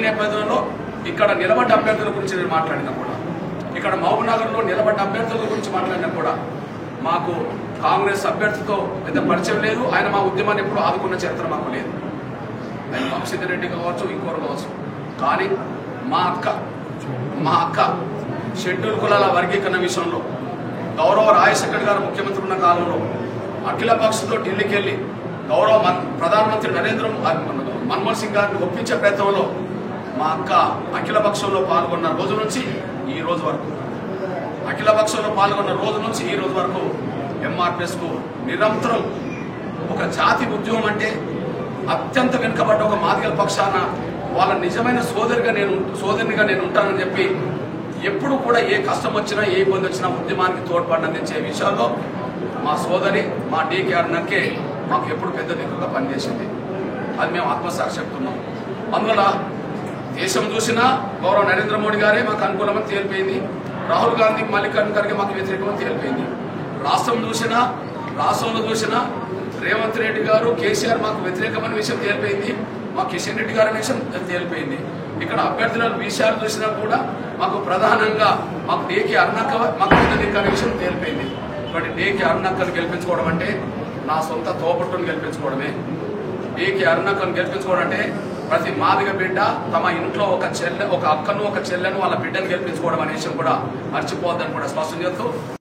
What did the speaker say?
నేపథ్యంలో ఇక్కడ నిలబడ్డ అభ్యర్థుల గురించి నేను మాట్లాడినా కూడా, ఇక్కడ మహబూబ్నగర్లో నిలబడ్డ అభ్యర్థుల గురించి మాట్లాడినా కూడా మాకు కాంగ్రెస్ అభ్యర్థితో పెద్ద పరిచయం లేదు. ఆయన మా ఉద్యమాన్ని ఎప్పుడు ఆదుకున్న చరిత్ర మాకు లేదు. ఆయన వంశీరెడ్డి కావచ్చు, ఇంకోరు కావచ్చు. కానీ మా అక్క షెడ్యూల్ కులాల వర్గీకరణ విషయంలో గౌరవ రాజశేఖర్ గారు ముఖ్యమంత్రి ఉన్న కాలంలో అఖిల పక్షంతో ఢిల్లీకి వెళ్ళి గౌరవ ప్రధానమంత్రి మన్మోహన్ సింగ్ గారిని ఒప్పించే ప్రయత్నంలో మా అక్క అఖిల పక్షంలో పాల్గొన్న రోజు నుంచి ఈ రోజు వరకు ఎంఆర్పిఎస్కు నిరంతరం ఒక జాతి ఉద్యమం అంటే అత్యంత వెనుకబడ్డ ఒక మాదిగల పక్షాన వాళ్ళ నిజమైన సోదరినిగా నేను ఉంటానని చెప్పి ఎప్పుడు కూడా ఏ కష్టం వచ్చినా ఏ ఇబ్బంది వచ్చినా ఉద్యమానికి తోడ్పాటు అందించే విషయాల్లో మా సోదరి మా డీకేఆర్ నక్కే మాకు ఎప్పుడు పెద్ద దిక్కుగా పనిచేసింది. అది మేము ఆత్మసాక్షి చెప్తున్నాం. అందువల్ల దేశం చూసినా గౌరవ నరేంద్ర మోడీ గారే మాకు అనుకూలమని తేలిపోయింది. రాహుల్ గాంధీ మల్లికార్జున ఖర్గే మాకు వ్యతిరేకమని తేలిపోయింది. రాష్ట్రంలో చూసినా రేవంత్ రెడ్డి గారు కేసీఆర్ మాకు వ్యతిరేకమైన విషయం తేలిపోయింది. మా కిషన్ రెడ్డి గారి విషయం తేలిపోయింది. ఇక్కడ అభ్యర్థుల విషయాలు చూసినా కూడా మాకు ప్రధానంగా మాకు డేకి అరుణక్క మాకు పెద్ద దిక్కు అనే విషయం తేలిపోయింది. కాబట్టి డేకి అరుణక్కను గెలిపించుకోవడం అంటే నా సొంత తోబుట్టును గెలిపించుకోవడమే. డేకి అరుణక్కను గెలిపించుకోవడం అంటే ప్రతి మాదిగ బిడ్డ తమ ఇంట్లో ఒక అక్కను ఒక చెల్లెను వాళ్ళ బిడ్డను గెలిపించుకోవడం అనే విషయం కూడా మర్చిపోవద్దని కూడా స్పష్టం చేస్తూ